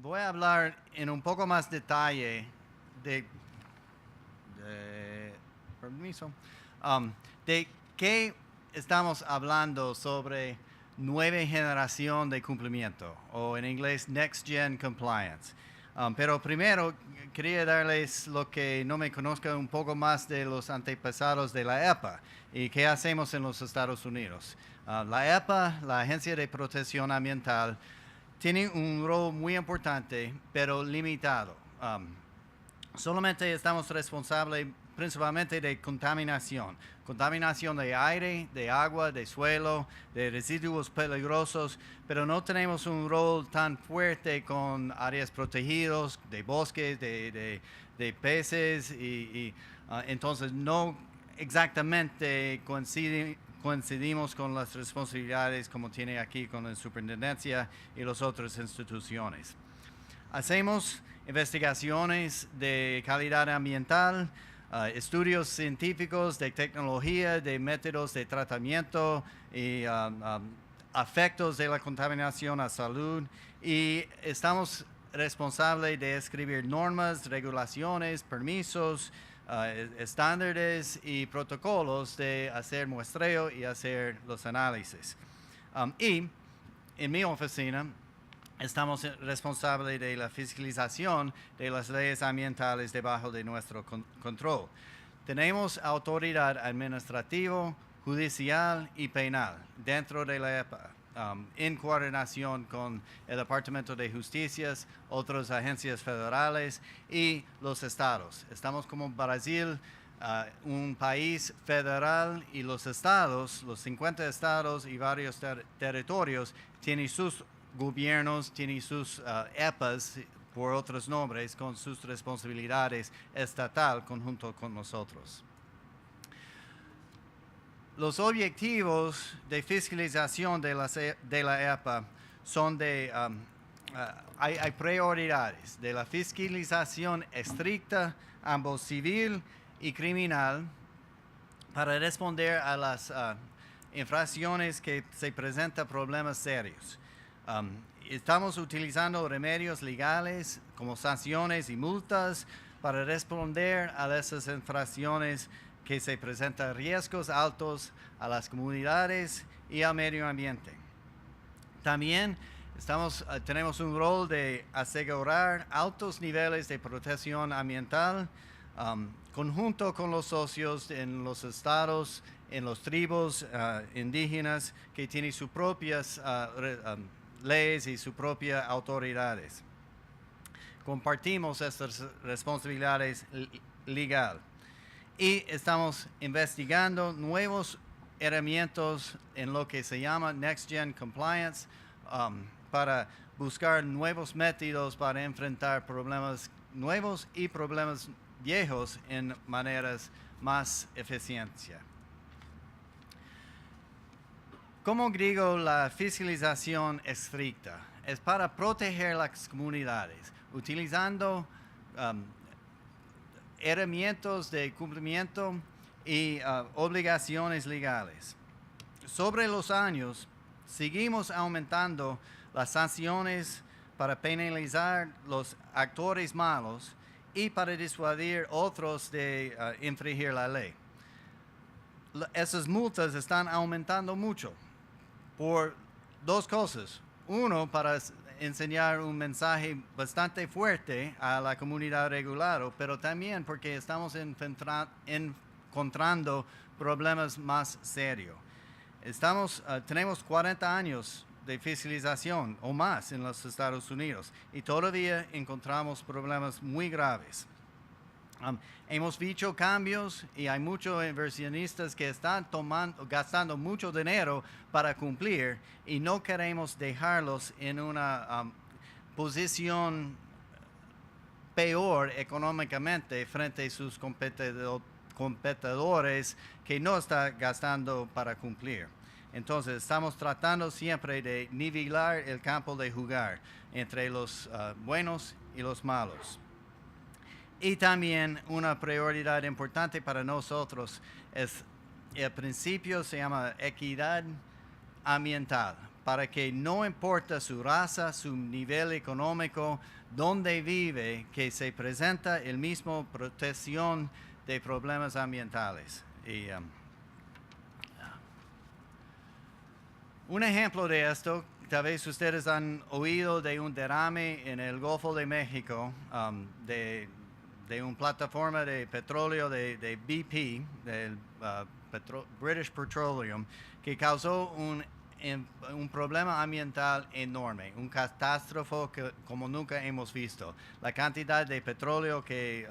voy a hablar en un poco más detalle de, permiso, de qué estamos hablando sobre nueva generación de cumplimiento, o en inglés Next Gen Compliance. Pero primero quería darles lo que no me conozca un poco más de los antepasados de la EPA y qué hacemos en los Estados Unidos. La EPA, la Agencia de Protección Ambiental, tiene un rol muy importante, pero limitado. Solamente estamos responsables principalmente de contaminación. Contaminación de aire, de agua, de suelo, de residuos peligrosos, pero no tenemos un rol tan fuerte con áreas protegidas, de bosques, de peces, entonces no exactamente coincidimos con las responsabilidades como tiene aquí con la superintendencia y las otras instituciones. Hacemos investigaciones de calidad ambiental, estudios científicos de tecnología, de métodos de tratamiento y efectos de la contaminación a salud, y estamos responsables de escribir normas, regulaciones, permisos, estándares y protocolos de hacer muestreo y hacer los análisis. Y en mi oficina estamos responsables de la fiscalización de las leyes ambientales debajo de nuestro control. Tenemos autoridad administrativa, judicial y penal dentro de la EPA, en coordinación con el Departamento de Justicia, otras agencias federales y los estados. Estamos como Brasil, un país federal, y los estados, los 50 estados y varios territorios, tienen sus gobiernos, tienen sus EPAs por otros nombres, con sus responsabilidades estatal conjunto con nosotros. Los objetivos de fiscalización de la EPA son hay prioridades de la fiscalización estricta, ambos civil y criminal, para responder a las infracciones que se presentan problemas serios. Estamos utilizando remedios legales como sanciones y multas para responder a esas infracciones que se presentan riesgos altos a las comunidades y al medio ambiente. También tenemos un rol de asegurar altos niveles de protección ambiental, conjunto con los socios en los estados, en los tribus indígenas que tienen sus propias leyes y sus propias autoridades. Compartimos estas responsabilidades legales y estamos investigando nuevos herramientas en lo que se llama Next Gen Compliance, para buscar nuevos métodos para enfrentar problemas nuevos y problemas viejos en maneras más eficientes. Como digo, la fiscalización estricta es para proteger las comunidades, utilizando herramientas de cumplimiento y obligaciones legales. Sobre los años, seguimos aumentando las sanciones para penalizar los actores malos y para disuadir otros de infringir la ley. Esas multas están aumentando mucho por dos cosas. Uno, para enseñar un mensaje bastante fuerte a la comunidad regular, pero también porque estamos encontrando problemas más serios. Tenemos 40 años de fiscalización o más en los Estados Unidos y todavía encontramos problemas muy graves. Hemos visto cambios y hay muchos inversionistas que están gastando mucho dinero para cumplir, y no queremos dejarlos en una posición peor económicamente frente a sus competidores que no están gastando para cumplir. Entonces estamos tratando siempre de nivelar el campo de jugar entre los buenos y los malos. Y también una prioridad importante para nosotros es el principio, se llama equidad ambiental, para que no importa su raza, su nivel económico, dónde vive, que se presenta el mismo protección de problemas ambientales. Un ejemplo de esto, tal vez ustedes han oído de un derrame en el Golfo de México, de una plataforma de petróleo de BP, del British Petroleum, que causó un problema ambiental enorme, un catástrofe como nunca hemos visto. La cantidad de petróleo que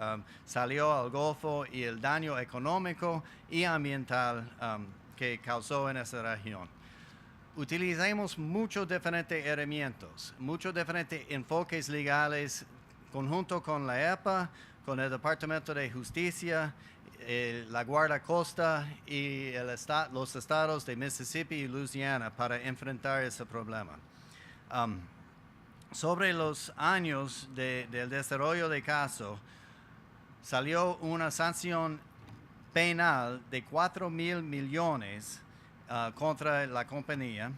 salió al Golfo y el daño económico y ambiental que causó en esa región. Utilizamos muchos diferentes herramientas, muchos diferentes enfoques legales, conjunto con la EPA, con el Departamento de Justicia, la Guardia Costa y los estados de Mississippi y Louisiana para enfrentar ese problema. Sobre los años del desarrollo del caso, salió una sanción penal de 4,000 millones contra la compañía.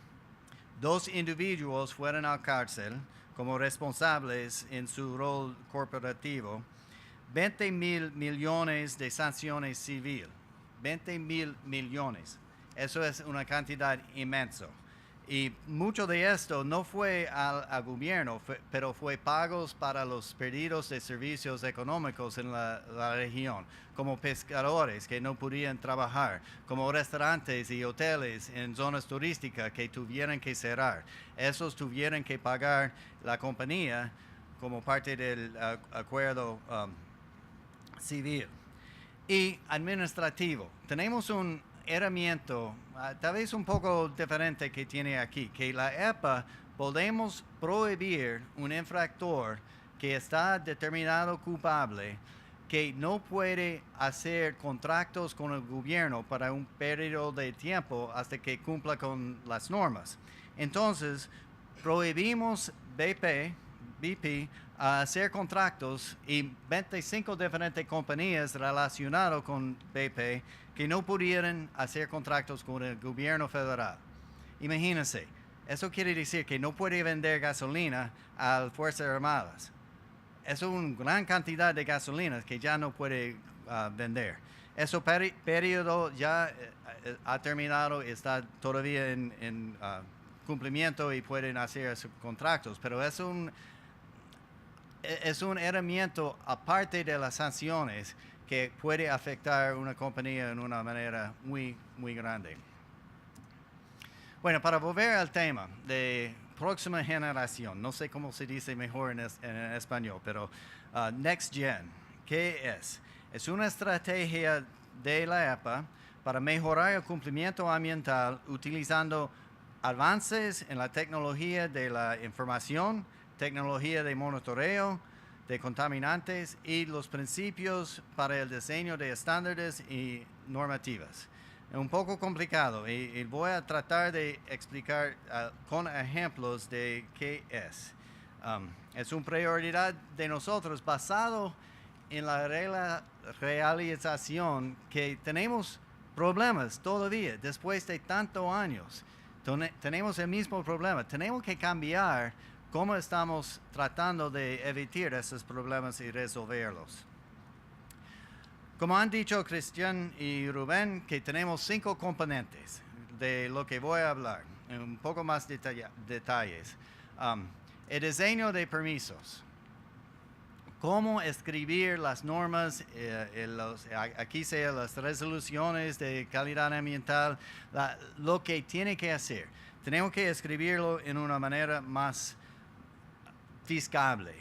2 individuos fueron a la cárcel como responsables en su rol corporativo. 20,000 millones de sanciones civiles. 20,000 millones. Eso es una cantidad inmensa. Y mucho de esto no fue al gobierno, pero fue pagos para los perdidos de servicios económicos en la región, como pescadores que no podían trabajar, como restaurantes y hoteles en zonas turísticas que tuvieron que cerrar. Esos tuvieron que pagar la compañía como parte del acuerdo civil. Y administrativo. Tenemos un herramienta tal vez un poco diferente que tiene aquí, que la EPA podemos prohibir un infractor que está determinado culpable, que no puede hacer contratos con el gobierno para un periodo de tiempo hasta que cumpla con las normas. Entonces, prohibimos BP a hacer contratos y 25 diferentes compañías relacionadas con BP que no pudieran hacer contratos con el gobierno federal. Imagínense, eso quiere decir que no puede vender gasolina a las Fuerzas Armadas. Eso es una gran cantidad de gasolina que ya no puede vender. Ese periodo ya ha terminado, está todavía en cumplimiento y pueden hacer esos contratos, pero es un herramienta aparte de las sanciones que puede afectar a una compañía en una manera muy, muy grande. Bueno, para volver al tema de próxima generación, no sé cómo se dice mejor en español, pero Next Gen, ¿qué es? Es una estrategia de la EPA para mejorar el cumplimiento ambiental utilizando avances en la tecnología de la información, tecnología de monitoreo de contaminantes y los principios para el diseño de estándares y normativas. Es un poco complicado y voy a tratar de explicar con ejemplos de qué es. Es una prioridad de nosotros basado en la realización que tenemos problemas todavía después de tantos años. Tenemos el mismo problema. Tenemos que cambiar cómo estamos tratando de evitar esos problemas y resolverlos. Como han dicho Cristian y Rubén, que tenemos 5 componentes de lo que voy a hablar, en un poco más detalles. El diseño de permisos. Cómo escribir las normas, aquí sean las resoluciones de calidad ambiental, lo que tiene que hacer. Tenemos que escribirlo en una manera más fiscable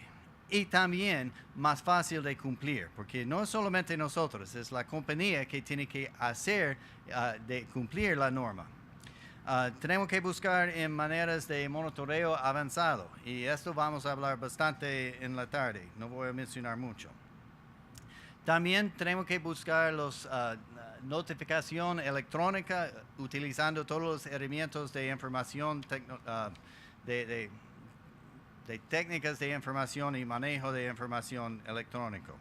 y también más fácil de cumplir, porque no es solamente nosotros, es la compañía que tiene que hacer de cumplir la norma. Tenemos que buscar en maneras de monitoreo avanzado y esto vamos a hablar bastante en la tarde, no voy a mencionar mucho. También tenemos que buscar los notificación electrónica utilizando todos los herramientas de información de técnicas de información y manejo de información electrónico.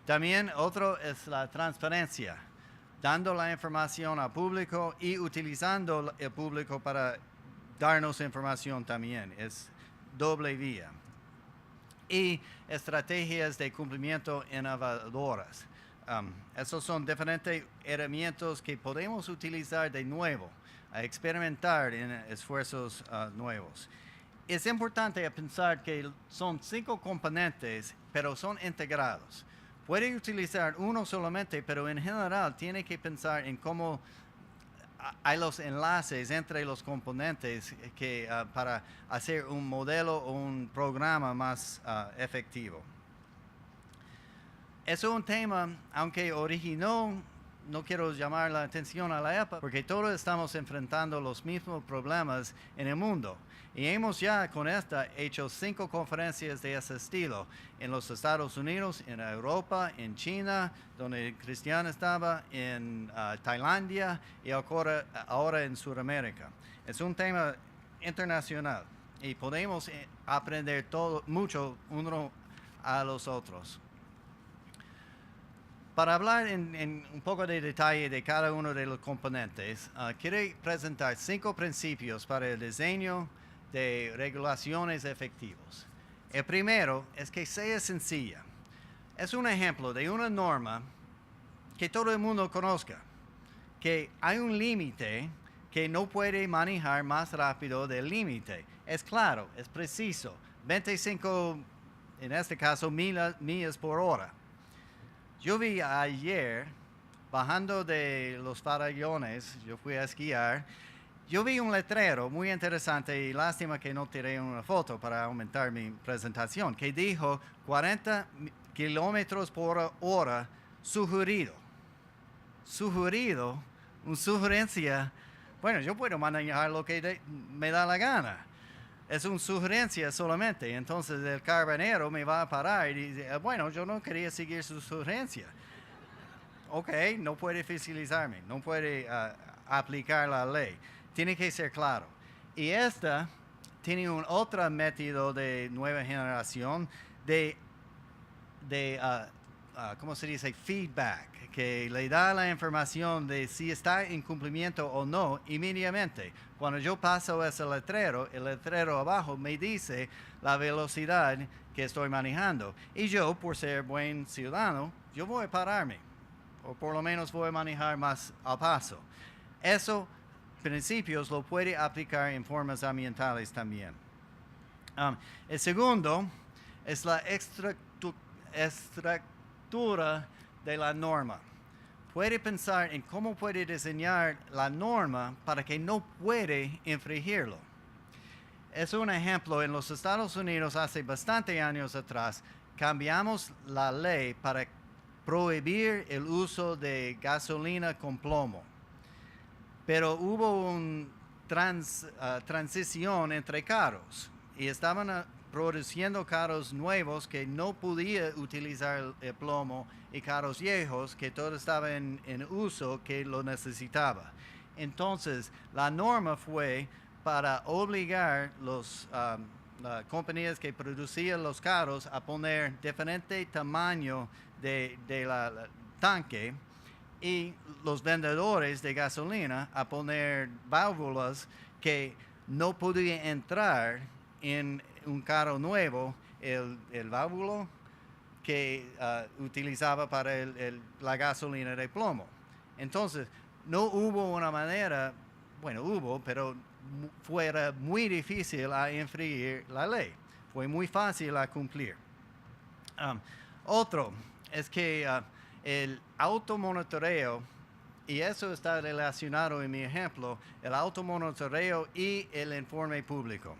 También otro es la transparencia, dando la información al público y utilizando el público para darnos información también. Es doble vía. Y estrategias de cumplimiento innovadoras. Esos son diferentes herramientas que podemos utilizar de nuevo, a experimentar en esfuerzos nuevos. Es importante pensar que son 5 componentes, pero son integrados. Puede utilizar uno solamente, pero en general tiene que pensar en cómo hay los enlaces entre los componentes para hacer un modelo o un programa más efectivo. Es un tema, aunque originó, no quiero llamar la atención a la época, porque todos estamos enfrentando los mismos problemas en el mundo. Y hemos ya con esta hecho 5 conferencias de ese estilo en los Estados Unidos, en Europa, en China, donde Cristian estaba, en Tailandia y ahora en Sudamérica. Es un tema internacional y podemos aprender mucho uno a los otros. Para hablar en un poco de detalle de cada uno de los componentes, quiero presentar 5 principios para el diseño de regulaciones efectivos. El primero es que sea sencilla. Es un ejemplo de una norma que todo el mundo conozca, que hay un límite que no puede manejar más rápido del límite. Es claro, es preciso, 25, en este caso, millas por hora. Yo vi ayer, bajando de los farallones, yo fui a esquiar, yo vi un letrero muy interesante y lástima que no tiré una foto para aumentar mi presentación, que dijo 40 kilómetros por hora sugerido. Sugerido, una sugerencia, bueno, yo puedo manejar lo que me da la gana. Es una sugerencia solamente, entonces el carabinero me va a parar y dice, bueno, yo no quería seguir su sugerencia. Ok, no puede fiscalizarme, no puede aplicar la ley. Tiene que ser claro. Y esta tiene un otro método de nueva generación de ¿cómo se dice? Feedback, que le da la información de si está en cumplimiento o no inmediatamente. Cuando yo paso ese letrero, el letrero abajo me dice la velocidad que estoy manejando. Y yo, por ser buen ciudadano, yo voy a pararme, o por lo menos voy a manejar más al paso. Esos principios lo puede aplicar en formas ambientales también. El segundo es la estructura de la norma. Puede pensar en cómo puede diseñar la norma para que no puede infringirlo. Es un ejemplo, en los Estados Unidos hace bastantes años atrás, cambiamos la ley para prohibir el uso de gasolina con plomo. Pero hubo una transición entre carros y estaban produciendo carros nuevos que no podían utilizar el plomo y carros viejos que todo estaba en uso que lo necesitaba. Entonces, la norma fue para obligar las compañías que producían los carros a poner diferente tamaño de la tanque y los vendedores de gasolina a poner válvulas que no podían entrar en un carro nuevo, el válvulo que utilizaba para la gasolina de plomo. Entonces, no hubo una manera, bueno, hubo, pero fuera muy difícil a infringir la ley. Fue muy fácil a cumplir. Otro es que el automonitoreo, y eso está relacionado en mi ejemplo, el automonitoreo y el informe público.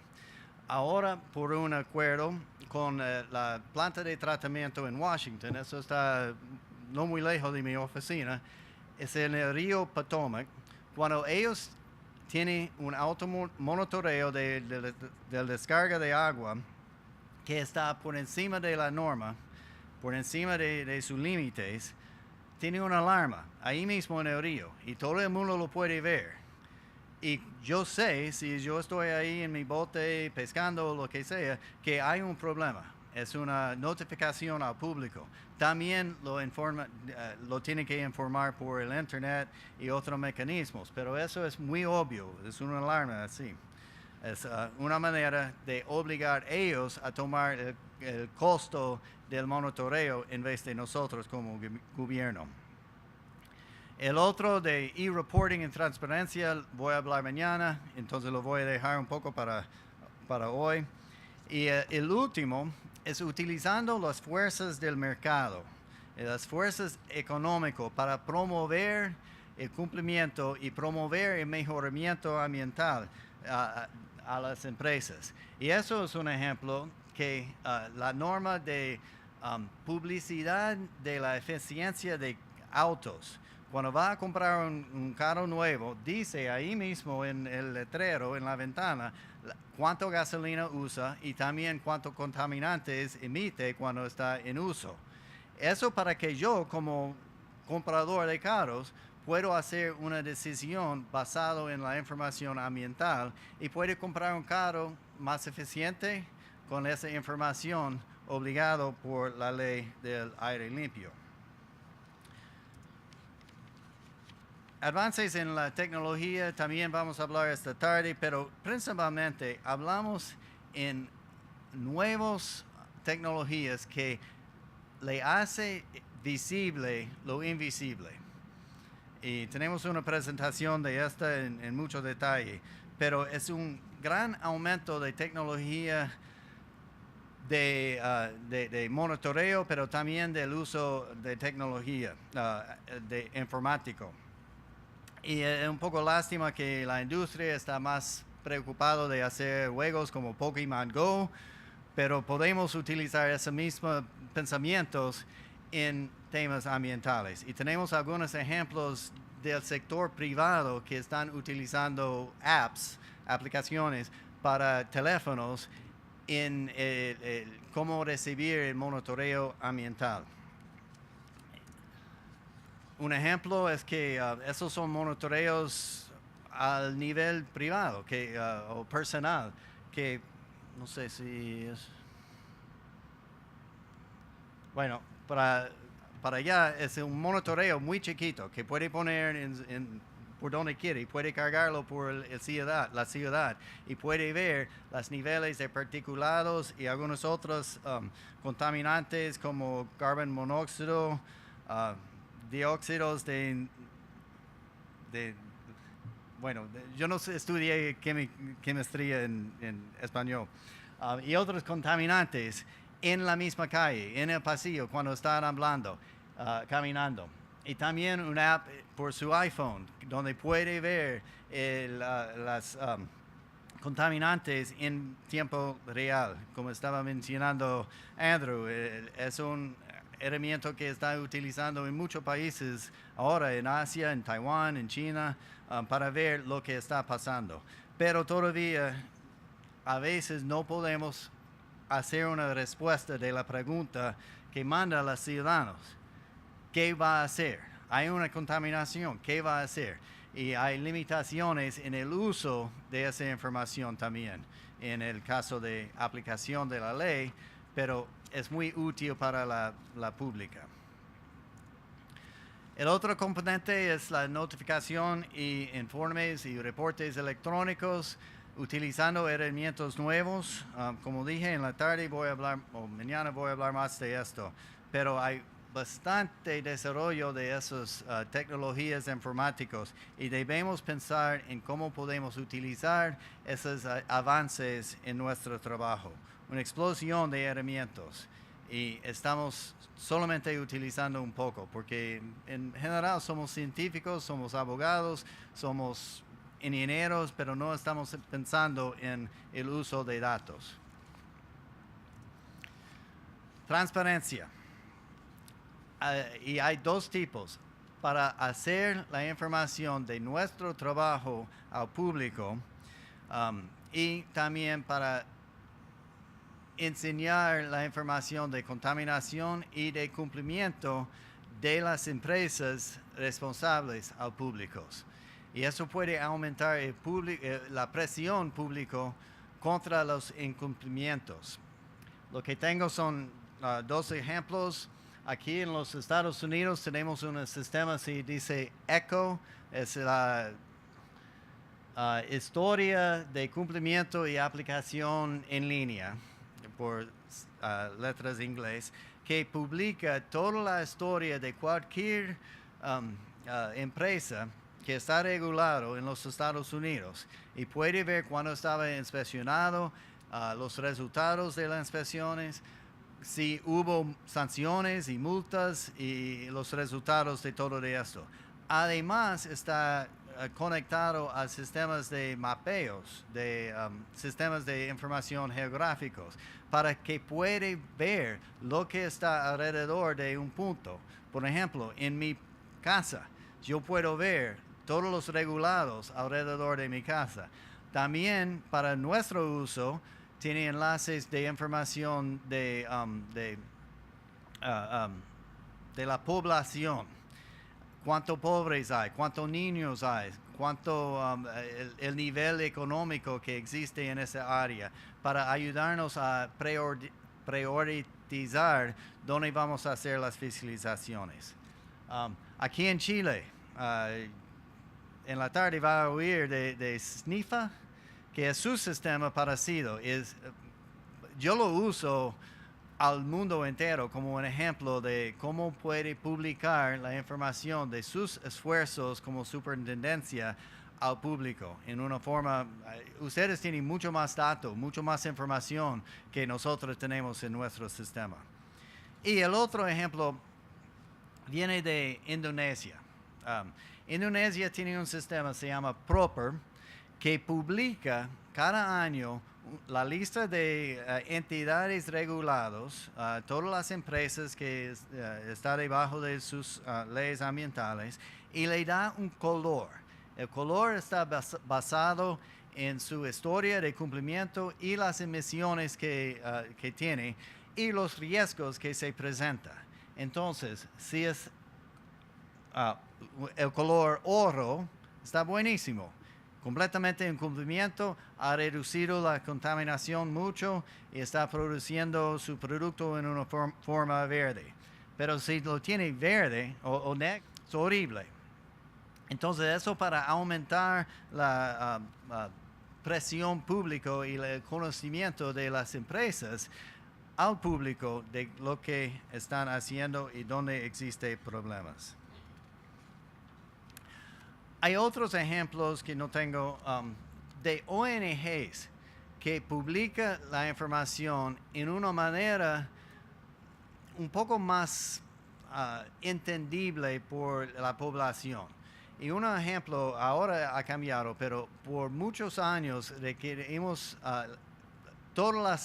Ahora, por un acuerdo con la planta de tratamiento en Washington, eso está no muy lejos de mi oficina, es en el río Potomac. Cuando ellos tienen un automonitoreo de descarga de agua que está por encima de la norma, por encima de sus límites, tiene una alarma ahí mismo en el río y todo el mundo lo puede ver. Y yo sé, si yo estoy ahí en mi bote pescando o lo que sea, que hay un problema. Es una notificación al público. También lo tiene que informar por el internet y otros mecanismos, pero eso es muy obvio, es una alarma así. Es una manera de obligar a ellos a tomar el costo del monitoreo en vez de nosotros como gobierno. El otro de e-reporting en transparencia voy a hablar mañana, entonces lo voy a dejar un poco para hoy. Y el último es utilizando las fuerzas del mercado, las fuerzas económicas para promover el cumplimiento y promover el mejoramiento ambiental a las empresas. Y eso es un ejemplo que la norma de publicidad de la eficiencia de autos, cuando va a comprar un carro nuevo, dice ahí mismo en el letrero, en la ventana, cuánto gasolina usa y también cuántos contaminantes emite cuando está en uso. Eso para que yo, como comprador de carros, puedo hacer una decisión basada en la información ambiental y puedo comprar un carro más eficiente con esa información obligado por la ley del aire limpio. Avances en la tecnología también vamos a hablar esta tarde, pero principalmente hablamos en nuevas tecnologías que le hace visible lo invisible. Y tenemos una presentación de esta en mucho detalle, pero es un gran aumento de tecnología de monitoreo, pero también del uso de tecnología de informático. Y es un poco lástima que la industria está más preocupada de hacer juegos como Pokémon Go, pero podemos utilizar esos mismos pensamientos en temas ambientales. Y tenemos algunos ejemplos del sector privado que están utilizando aplicaciones para teléfonos en cómo recibir el monitoreo ambiental. Un ejemplo es que esos son monitoreos al nivel privado o personal, que no sé si es... Bueno, para allá es un monitoreo muy chiquito que puede poner por donde quiere y puede cargarlo por la ciudad y puede ver los niveles de particulados y algunos otros contaminantes como carbón monóxido, dióxidos yo no estudié química en español, y otros contaminantes en la misma calle, en el pasillo, cuando están hablando, caminando. Y también una app por su iPhone, donde puede ver las contaminantes en tiempo real. Como estaba mencionando Andrew, es un herramienta que está utilizando en muchos países ahora, en Asia, en Taiwán, en China, para ver lo que está pasando. Pero todavía a veces no podemos hacer una respuesta de la pregunta que manda a los ciudadanos. ¿Qué va a hacer? Hay una contaminación, ¿qué va a hacer? Y hay limitaciones en el uso de esa información también, en el caso de aplicación de la ley, pero es muy útil para la pública. El otro componente es la notificación y informes y reportes electrónicos utilizando herramientas nuevos. Como dije, en la tarde mañana voy a hablar más de esto, pero hay bastante desarrollo de esas tecnologías informáticas y debemos pensar en cómo podemos utilizar esos avances en nuestro trabajo. Una explosión de herramientas y estamos solamente utilizando un poco, porque en general somos científicos, somos abogados, somos ingenieros, pero no estamos pensando en el uso de datos. Transparencia. Y hay dos tipos. Para hacer la información de nuestro trabajo al público y también para enseñar la información de contaminación y de cumplimiento de las empresas responsables al público. Y eso puede aumentar la presión pública contra los incumplimientos. Lo que tengo son dos ejemplos. Aquí en los Estados Unidos tenemos un sistema que dice ECHO, es historia de cumplimiento y aplicación en línea por letras inglés, que publica toda la historia de cualquier empresa que está regulado en los Estados Unidos y puede ver cuándo estaba inspeccionado, los resultados de las inspecciones, si hubo sanciones y multas y los resultados de todo esto. Además está conectado a sistemas de mapeos, de sistemas de información geográficos, para que pueda ver lo que está alrededor de un punto. Por ejemplo, en mi casa, yo puedo ver todos los regulados alrededor de mi casa. También para nuestro uso, tiene enlaces de información de la población. Cuántos pobres hay, cuántos niños hay, cuánto el nivel económico que existe en esa área, para ayudarnos a priorizar dónde vamos a hacer las fiscalizaciones. Aquí en Chile, en la tarde va a oír de SNIFA, que es su sistema parecido. Yo lo uso al mundo entero como un ejemplo de cómo puede publicar la información de sus esfuerzos como superintendencia al público en una forma. Ustedes tienen mucho más datos, mucho más información que nosotros tenemos en nuestro sistema. Y el otro ejemplo viene de Indonesia. Indonesia tiene un sistema que se llama Proper, que publica cada año la lista de entidades reguladas, todas las empresas que están debajo de sus leyes ambientales, y le da un color. El color está basado en su historia de cumplimiento y las emisiones que tiene y los riesgos que se presentan. Entonces, si es el color oro, está buenísimo. Completamente en cumplimiento, ha reducido la contaminación mucho y está produciendo su producto en una forma verde. Pero si lo tiene verde o negro, es horrible. Entonces eso para aumentar la presión pública y el conocimiento de las empresas al público de lo que están haciendo y dónde existen problemas. Hay otros ejemplos que no tengo de ONGs que publican la información en una manera un poco más entendible por la población. Y un ejemplo, ahora ha cambiado, pero por muchos años requerimos toda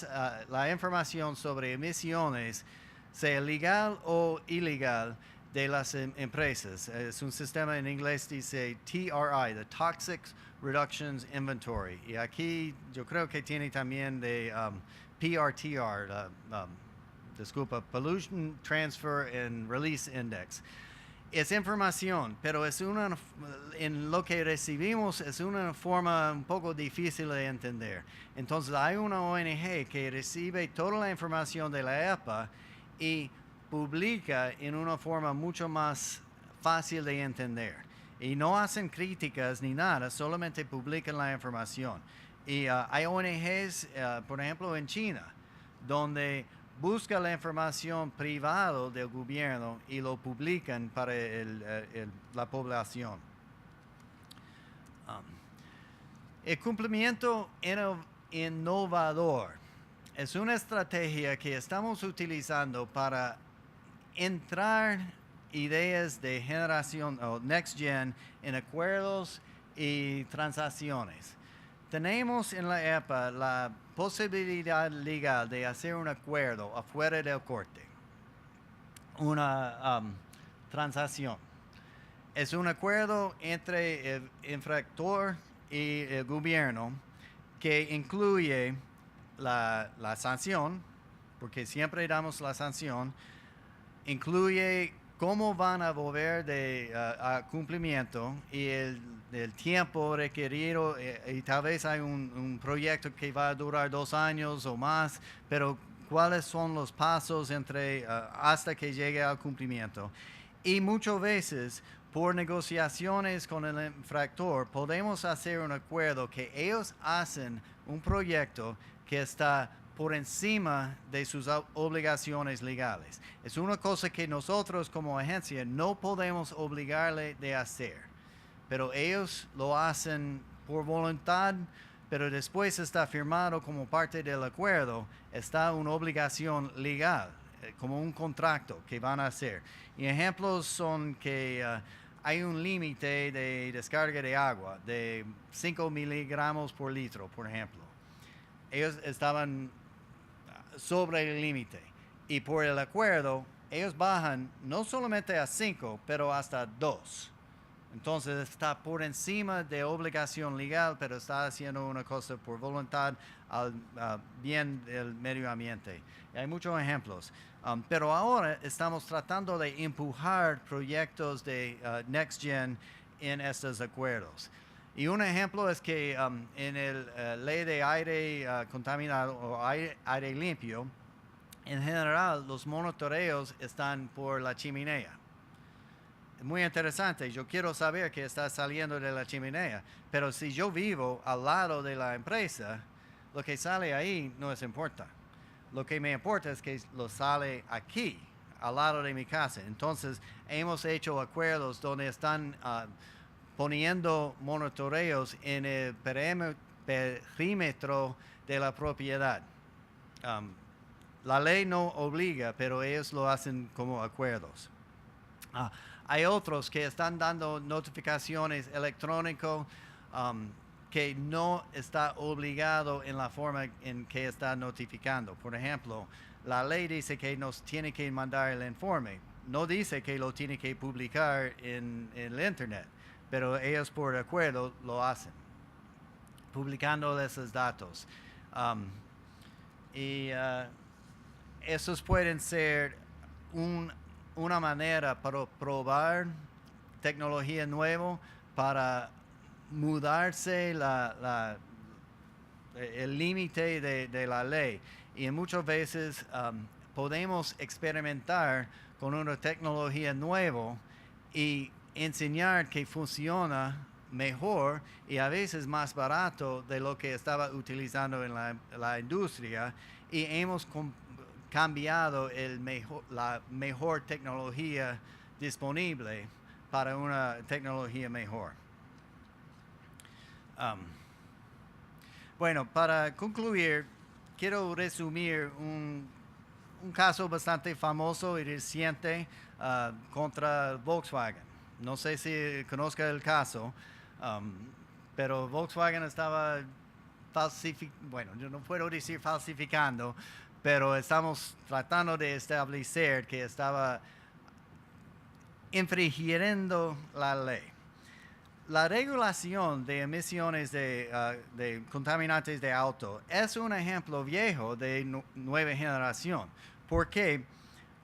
la información sobre emisiones, sea legal o ilegal, de las empresas. Es un sistema en inglés, dice TRI, the Toxic Reductions Inventory. Y aquí yo creo que tiene también de PRTR, disculpa, Pollution Transfer and Release Index. Es información, pero en lo que recibimos es una forma un poco difícil de entender. Entonces hay una ONG que recibe toda la información de la EPA y publica en una forma mucho más fácil de entender. Y no hacen críticas ni nada, solamente publican la información. Y hay ONGs, por ejemplo, en China, donde buscan la información privada del gobierno y lo publican para la población. El cumplimiento innovador es una estrategia que estamos utilizando para entrar ideas de generación o next gen en acuerdos y transacciones. Tenemos en la EPA la posibilidad legal de hacer un acuerdo afuera del corte, una transacción. Es un acuerdo entre el infractor y el gobierno que incluye la sanción, porque siempre damos la sanción, incluye cómo van a volver a cumplimiento y el tiempo requerido, y tal vez hay un proyecto que va a durar 2 años o más, pero cuáles son los pasos hasta que llegue al cumplimiento. Y muchas veces por negociaciones con el infractor, podemos hacer un acuerdo que ellos hacen un proyecto que está por encima de sus obligaciones legales. Es una cosa que nosotros como agencia no podemos obligarle de hacer, pero ellos lo hacen por voluntad, pero después está firmado como parte del acuerdo, está una obligación legal, como un contrato que van a hacer. Y ejemplos son que hay un límite de descarga de agua de 5 miligramos por litro, por ejemplo. Ellos estaban sobre el límite y por el acuerdo ellos bajan no solamente a 5, pero hasta 2. Entonces está por encima de obligación legal, pero está haciendo una cosa por voluntad al bien del medio ambiente. Y hay muchos ejemplos. Pero ahora estamos tratando de empujar proyectos de Next Gen en estos acuerdos. Y un ejemplo es que en la ley de aire contaminado o aire limpio, en general los monitoreos están por la chimenea. Muy interesante, yo quiero saber qué está saliendo de la chimenea, pero si yo vivo al lado de la empresa, lo que sale ahí no es importa. Lo que me importa es que lo sale aquí, al lado de mi casa. Entonces, hemos hecho acuerdos donde están poniendo monitoreos en el perímetro de la propiedad. La ley no obliga, pero ellos lo hacen como acuerdos. Hay otros que están dando notificaciones electrónicas que no está obligado en la forma en que está notificando. Por ejemplo, la ley dice que nos tiene que mandar el informe. No dice que lo tiene que publicar en el internet, pero ellos por acuerdo lo hacen, publicando esos datos. Esos pueden ser una manera para probar tecnología nueva, para mudarse el límite de la ley. Y muchas veces podemos experimentar con una tecnología nueva y enseñar que funciona mejor y a veces más barato de lo que estaba utilizando en la industria, y hemos cambiado la mejor tecnología disponible para una tecnología mejor. Bueno, para concluir, quiero resumir un caso bastante famoso y reciente contra Volkswagen. No sé si conozca el caso, pero Volkswagen estaba bueno, yo no puedo decir falsificando, pero estamos tratando de establecer que estaba infringiendo la ley. La regulación de emisiones de contaminantes de auto es un ejemplo viejo de nueva generación, porque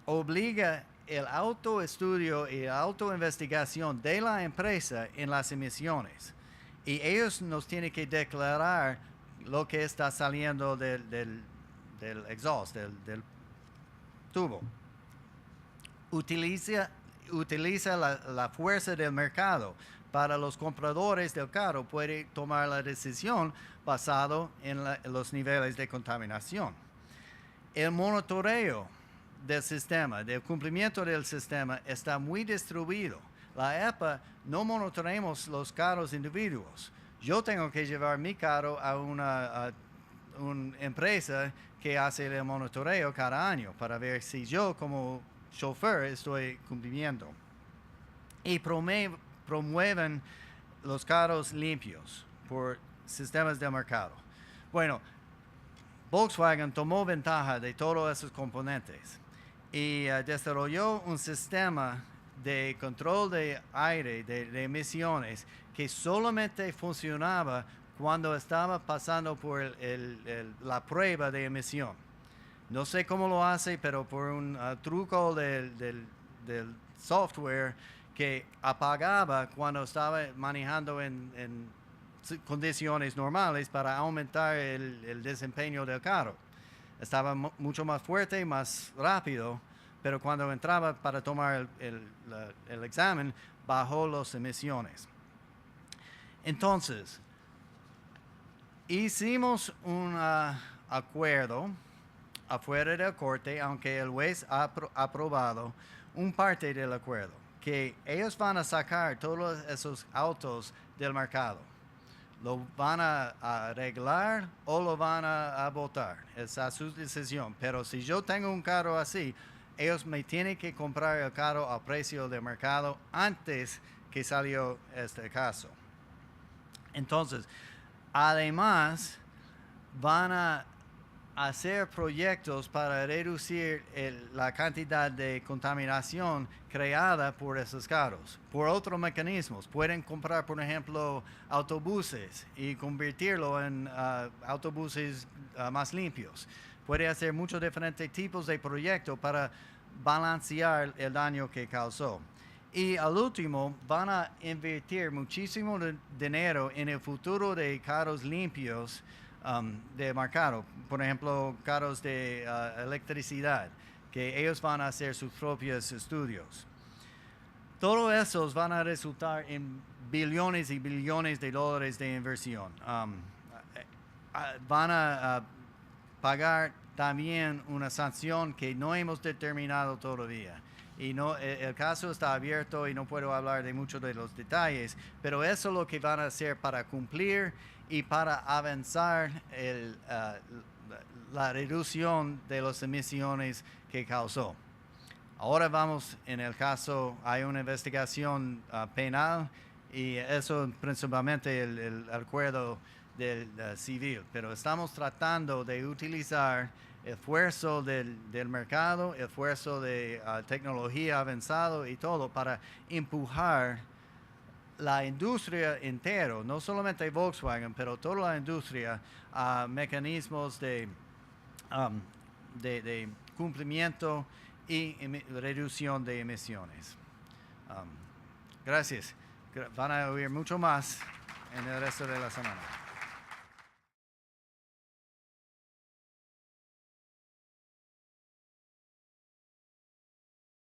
obliga el autoestudio y la autoinvestigación de la empresa en las emisiones. Y ellos nos tienen que declarar lo que está saliendo del exhaust, del tubo. Utiliza la fuerza del mercado. Para los compradores del carro puede tomar la decisión basado en los niveles de contaminación. El monitoreo del sistema, del cumplimiento del sistema, está muy distribuido. La EPA no monitoreamos los carros individuos. Yo tengo que llevar mi carro a una empresa que hace el monitoreo cada año para ver si yo como chofer estoy cumpliendo. Y promueven los carros limpios por sistemas de mercado. Bueno, Volkswagen tomó ventaja de todos esos componentes y desarrolló un sistema de control de aire, de emisiones, que solamente funcionaba cuando estaba pasando por la prueba de emisión. No sé cómo lo hace, pero por un truco del software que apagaba cuando estaba manejando en condiciones normales para aumentar el desempeño del carro. Estaba mucho más fuerte y más rápido, pero cuando entraba para tomar el examen, bajó las emisiones. Entonces, hicimos un acuerdo afuera del corte, aunque el juez ha aprobado un parte del acuerdo, que ellos van a sacar todos esos autos del mercado. Lo van a arreglar o lo van a botar. Es a su decisión. Pero si yo tengo un carro así, ellos me tienen que comprar el carro a precio de mercado antes que salió este caso. Entonces, además, van a hacer proyectos para reducir la cantidad de contaminación creada por esos carros. Por otros mecanismos, pueden comprar, por ejemplo, autobuses y convertirlo en autobuses más limpios. Puede hacer muchos diferentes tipos de proyectos para balancear el daño que causó. Y al último, van a invertir muchísimo dinero en el futuro de carros limpios de mercado. Por ejemplo, carros de electricidad, que ellos van a hacer sus propios estudios. Todos esos van a resultar en billones y billones de dólares de inversión. Van a pagar también una sanción que no hemos determinado todavía. Y no, el caso está abierto y no puedo hablar de muchos de los detalles, pero eso es lo que van a hacer para cumplir y para avanzar la reducción de las emisiones que causó. Ahora vamos, en el caso, hay una investigación penal y eso principalmente el acuerdo del civil, pero estamos tratando de utilizar el esfuerzo del mercado, el esfuerzo de tecnología avanzada y todo para empujar la industria entera, no solamente Volkswagen, pero toda la industria a mecanismos de cumplimiento y reducción de emisiones. Gracias. Van a oír mucho más en el resto de la semana.